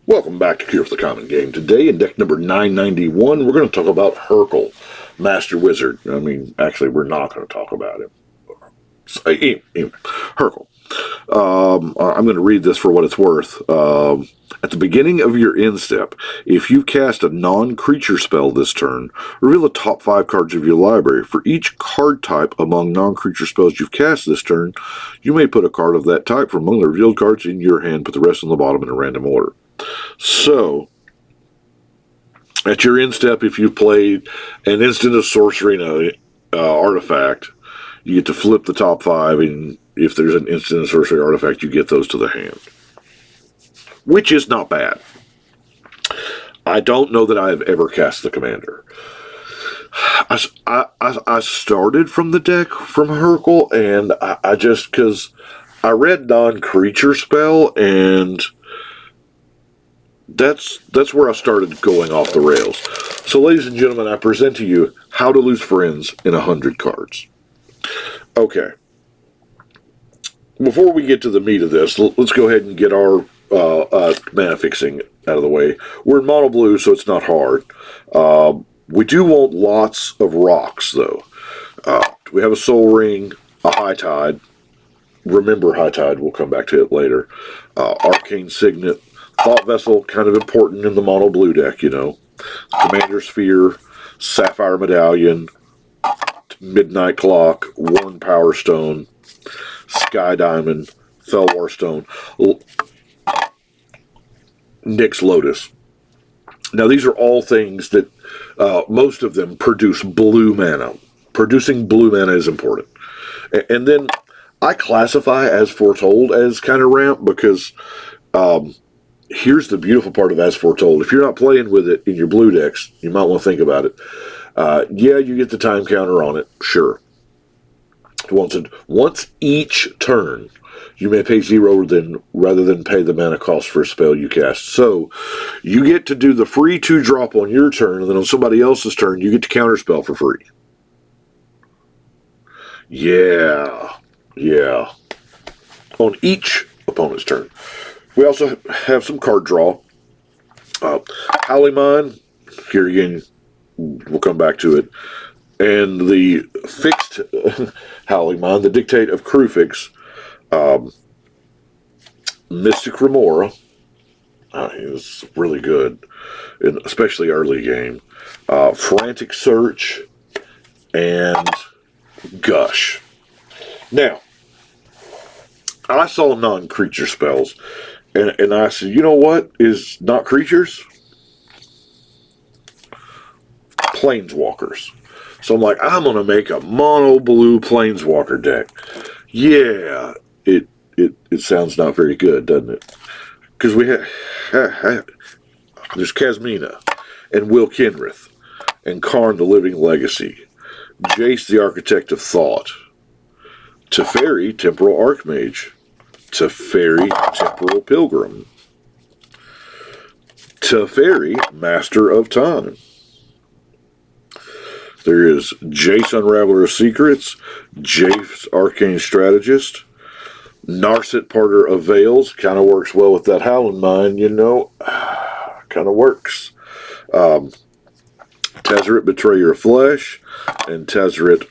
Welcome back to Cure for the Common Game. Today, in deck number 991, we're going to talk about Hurkyl, Master Wizard. I mean, actually, we're not going to talk about him. Hurkyl. I'm going to read this for what it's worth. At the beginning of your end step, if you cast a non-creature spell this turn, reveal the top 5 cards of your library. For each card type among non-creature spells you've cast this turn, you may put a card of that type from among the revealed cards in your hand, put the rest on the bottom in a random order. So, at your end step, if you played an instant of sorcery and an artifact, you get to flip the top 5, and if there's an instant of sorcery artifact, you get those to the hand. Which is not bad. I don't know that I have ever cast the commander. I started from the deck from Hurkyl, and I just, because I read non-creature spell, and that's where I started going off the rails. So, ladies and gentlemen, I present to you How to Lose Friends in 100 Cards. Okay. Before we get to the meat of this, let's go ahead and get our mana fixing out of the way. We're in mono blue, so it's not hard. We do want lots of rocks, though. We have a Soul Ring, a High Tide. Remember High Tide, we'll come back to it later. Arcane Signet. Thought Vessel, kind of important in the mono blue deck, you know. Commander Sphere, Sapphire Medallion, Midnight Clock, Worn Power Stone, Sky Diamond, Felwar Stone, Nyx Lotus. Now, these are all things that most of them produce blue mana. Producing blue mana is important. And then I classify As Foretold as kind of ramp because here's the beautiful part of As Foretold. If you're not playing with it in your blue decks, you might want to think about it. Yeah, you get the time counter on it, sure. Once each turn, you may pay 0 rather than pay the mana cost for a spell you cast. So, you get to do the free 2-drop on your turn, and then on somebody else's turn, you get to counterspell for free. Yeah. On each opponent's turn. We also have some card draw. Howling Mine, here again, we'll come back to it. And the fixed Howling Mine, the Dictate of Kruphix, Mystic Remora, is really good, especially early game. Frantic Search, and Gush. Now, I saw non-creature spells, and I said, you know what is not creatures? Planeswalkers. So I'm like, I'm going to make a mono blue Planeswalker deck. Yeah, it sounds not very good, doesn't it? Because we have, there's Kasmina, and Will Kenrith, and Karn the Living Legacy, Jace the Architect of Thought, Teferi, Temporal Archmage, Teferi, Temporal Pilgrim, Teferi, Master of Time. There is Jace, Unraveler of Secrets, Jace, Arcane Strategist, Narset, Parter of Veils, kind of works well with that Howling Mine, you know, kind of works. Tezzeret, Betrayer of Flesh, and Tezzeret,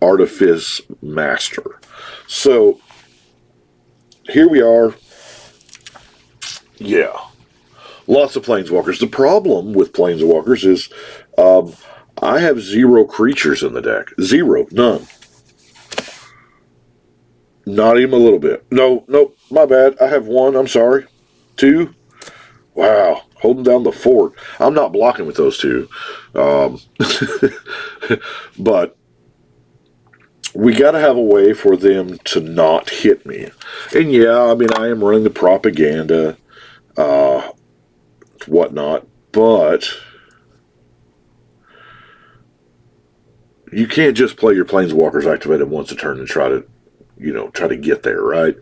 Artifice Master. So, here we are. Yeah. Lots of Planeswalkers. The problem with Planeswalkers is I have 0 creatures in the deck. 0. None. Not even a little bit. Nope. My bad. I have 1. I'm sorry. 2. Wow. Holding down the fort. I'm not blocking with those 2. But we got to have a way for them to not hit me. And yeah, I mean, I am running the propaganda, whatnot, but you can't just play your Planeswalkers activated once a turn and try to get there, right?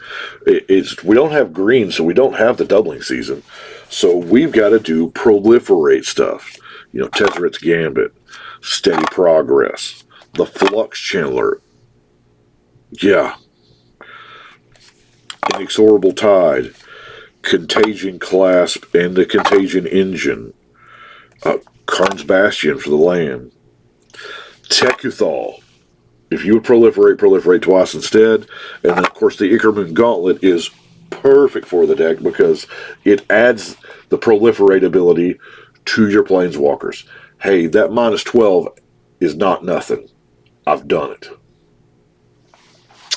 We don't have green, so we don't have the doubling season. So we've got to do proliferate stuff. You know, Tezzeret's Gambit, Steady Progress, the Flux Channeler. Yeah. Inexorable Tide, Contagion Clasp and the Contagion Engine. Karn's Bastion for the land. Tekuthal. If you would proliferate twice instead. And then, of course, the Ickerman Gauntlet is perfect for the deck because it adds the proliferate ability to your planeswalkers. Hey, that -12 is not nothing. I've done it.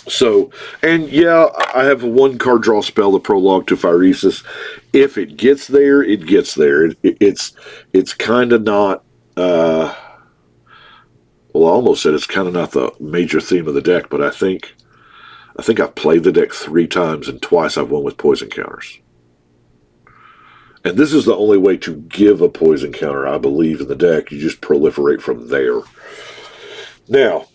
So, and yeah, I have a 1-card draw spell, the Prologue to Phyresis. If it gets there, it gets there. It's kind of not, well, I almost said it's kind of not the major theme of the deck, but I think I've played the deck 3 times, and twice I've won with poison counters. And this is the only way to give a poison counter, I believe, in the deck. You just proliferate from there. Now,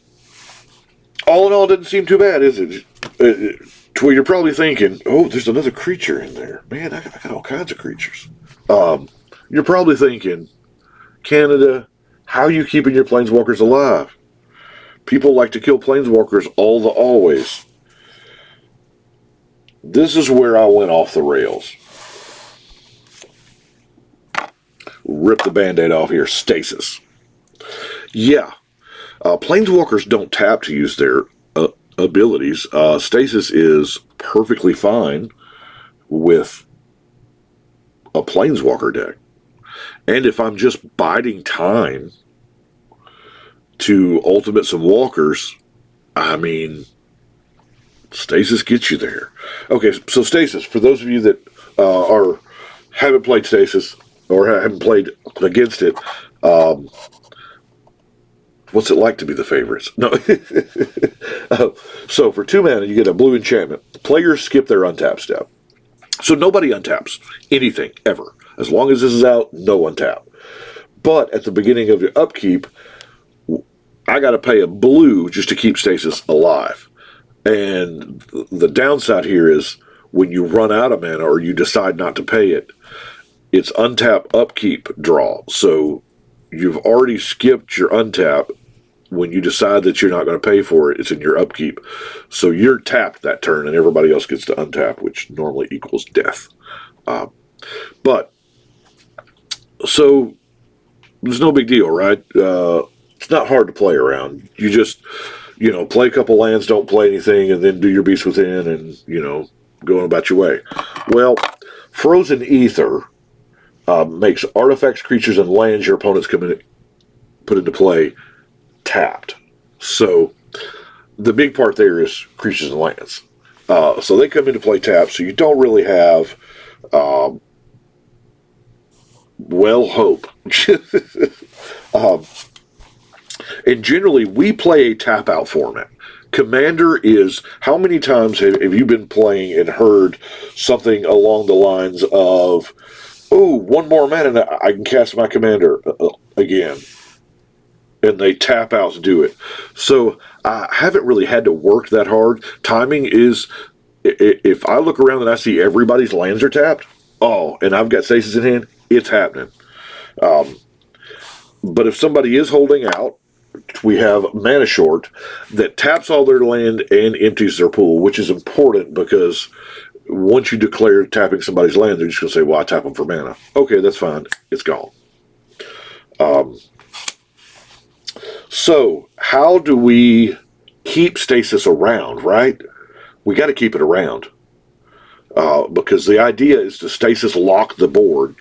all in all, it doesn't seem too bad, is it? To where you're probably thinking, oh, there's another creature in there. Man, I got all kinds of creatures. You're probably thinking, Canada, how are you keeping your planeswalkers alive? People like to kill planeswalkers always. This is where I went off the rails. Rip the Band-Aid off here. Stasis. Yeah. Planeswalkers don't tap to use their abilities. Stasis is perfectly fine with a Planeswalker deck. And if I'm just biding time to ultimate some walkers, I mean, Stasis gets you there. Okay, so Stasis, for those of you that haven't played Stasis or haven't played against it, what's it like to be the favorites? No. So for 2 mana, you get a blue enchantment. Players skip their untap step. So nobody untaps anything, ever. As long as this is out, no untap. But at the beginning of your upkeep, I got to pay a blue just to keep Stasis alive. And the downside here is when you run out of mana or you decide not to pay it, it's untap, upkeep, draw. So you've already skipped your untap. When you decide that you're not going to pay for it, it's in your upkeep. So you're tapped that turn, and everybody else gets to untap, which normally equals death. But, so, there's no big deal, right? It's not hard to play around. You just, play a couple lands, don't play anything, and then do your Beast Within and, going about your way. Well, Frozen Ether makes artifacts, creatures, and lands your opponents put into play tapped. So the big part there is creatures and lands. So they come into play tapped, so you don't really have hope. And generally, we play a tap-out format. Commander is, how many times have you been playing and heard something along the lines of, oh, 1 more mana and I can cast my Commander again. And they tap out to do it. So I haven't really had to work that hard. Timing is, if I look around and I see everybody's lands are tapped, and I've got Stasis in hand, it's happening. But if somebody is holding out, we have Mana Short that taps all their land and empties their pool, which is important because once you declare tapping somebody's land, they're just going to say, well, I tap them for mana. Okay, that's fine. It's gone. So, how do we keep Stasis around, right? We got to keep it around. Because the idea is to Stasis lock the board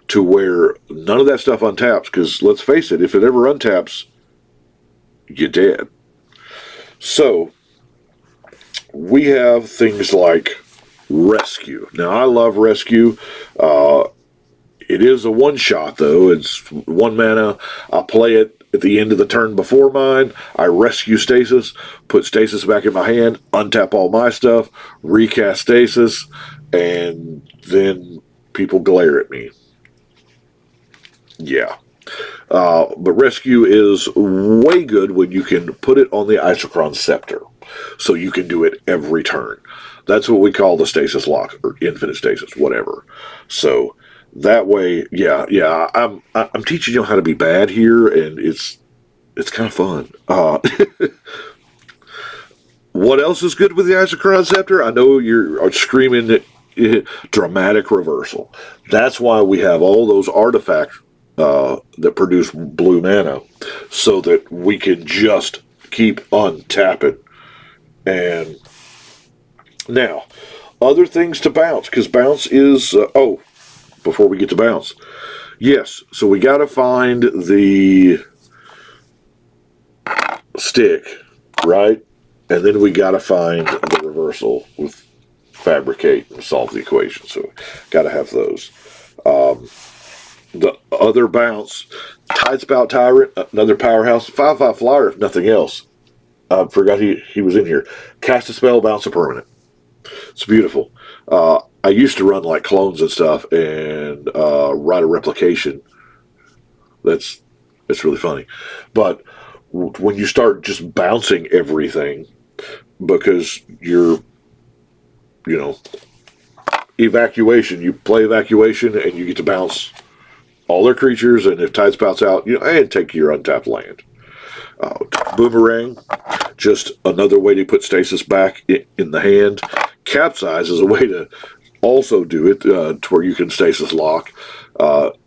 to where none of that stuff untaps. Because, let's face it, if it ever untaps, you're dead. So, we have things like Rescue. Now, I love Rescue. It is a one-shot, though. It's 1 mana. I play it at the end of the turn before mine. I rescue Stasis, put Stasis back in my hand, untap all my stuff, recast Stasis, and then people glare at me. Yeah. But Rescue is way good when you can put it on the Isochron Scepter. So you can do it every turn. That's what we call the Stasis Lock, or Infinite Stasis, whatever. So that way, yeah, I'm teaching you how to be bad here, and it's kind of fun. What else is good with the Isochron Scepter? I know you're screaming Dramatic reversal. That's why we have all those artifacts that produce blue mana, so that we can just keep untapping. And now, other things to bounce, because bounce is... before we get to bounce. Yes, so we got to find the stick, right? And then we got to find the reversal with fabricate and solve the equation. So got to have those. The other bounce, Tidespout Tyrant, another powerhouse, 5/5 flyer, if nothing else. I forgot he was in here. Cast a spell, bounce a permanent. It's beautiful. I used to run like clones and stuff and write a replication. It's really funny. But when you start just bouncing everything, because you're, evacuation, you play evacuation and you get to bounce all their creatures, and if Tidespout's out, and take your untapped land. Boomerang, just another way to put stasis back in the hand. Capsize is a way to also do it to where you can stasis lock.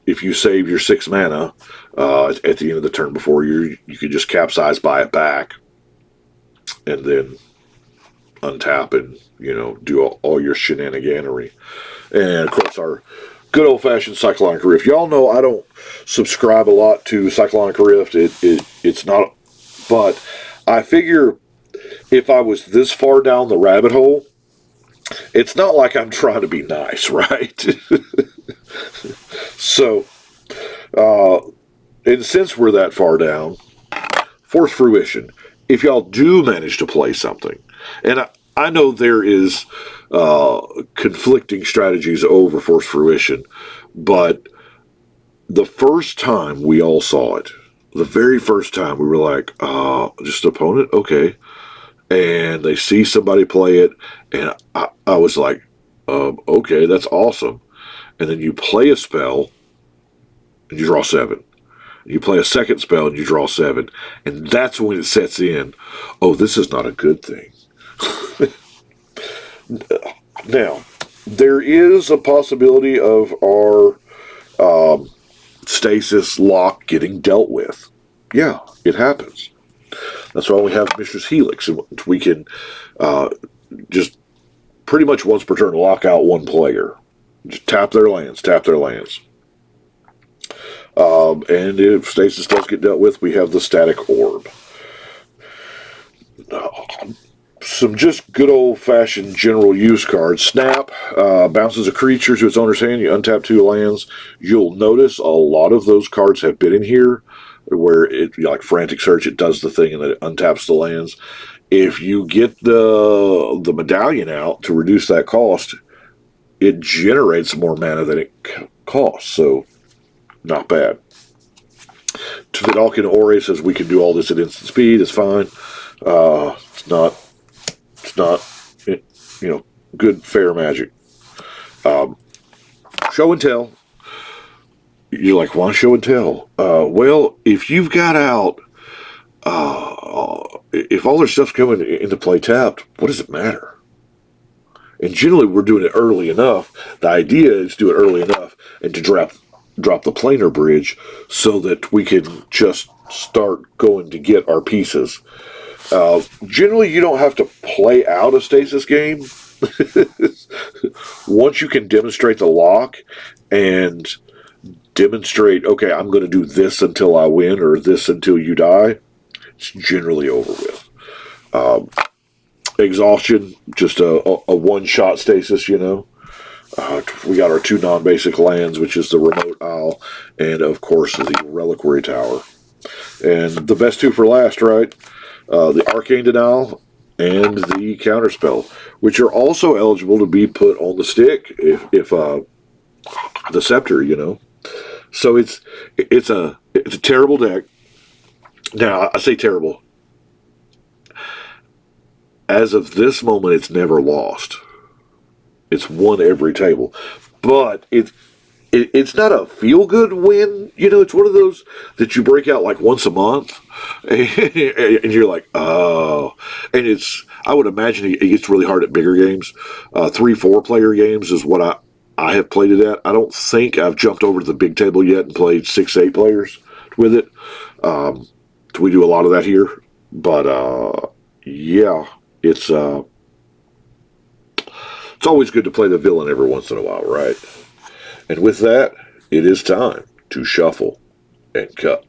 If you save your 6 mana at the end of the turn before you can just capsize, buy it back, and then untap and do all your shenaniganery. And of course our good old-fashioned Cyclonic Rift. Y'all know I don't subscribe a lot to Cyclonic Rift. It's not, but I figure if I was this far down the rabbit hole, it's not like I'm trying to be nice, right? So, and since we're that far down, Force Fruition, if y'all do manage to play something, and I know there is conflicting strategies over Force Fruition, but the first time we all saw it, the very first time, we were like, just opponent? Okay. And they see somebody play it, and I was like, okay, that's awesome. And then you play a spell, and you draw 7. You play a second spell, and you draw 7. And that's when it sets in, this is not a good thing. Now, there is a possibility of our stasis lock getting dealt with. Yeah, it happens. That's why we have Mistress Helix. We can just pretty much once per turn lock out one player. Just tap their lands. And if stasis does get dealt with, we have the Static Orb. Some just good old-fashioned general use cards. Snap bounces a creature to its owner's hand. You untap 2 lands. You'll notice a lot of those cards have been in here, where it, like Frantic Search, it does the thing and then it untaps the lands. If you get the medallion out to reduce that cost, it generates more mana than it costs. So, not bad. Vidalcan Ore says we can do all this at instant speed. It's fine. It's not good, fair magic. Show and tell. You're like, why show and tell? Well, if you've got out, if all their stuff's coming into play tapped, what does it matter? And generally, we're doing it early enough. The idea is to do it early enough and to drop the planar bridge so that we can just start going to get our pieces. Generally, you don't have to play out a stasis game. Once you can demonstrate the lock and demonstrate, okay, I'm going to do this until I win or this until you die, it's generally over with. Exhaustion, just a one-shot stasis, We got our 2 non-basic lands, which is the Remote Isle and, of course, the Reliquary Tower. And the best 2 for last, right? The Arcane Denial and the Counterspell, which are also eligible to be put on the stick if the Scepter, So it's a terrible deck. Now, I say terrible. As of this moment, it's never lost. It's won every table. But it's not a feel good win. You know, it's one of those that you break out like once a month, and you're like, oh. And I would imagine it gets really hard at bigger games. 3-4 player games is what I have played it at. I don't think I've jumped over to the big table yet and played 6-8 players with it. We do a lot of that here, but yeah, it's always good to play the villain every once in a while, right? And with that, it is time to shuffle and cut.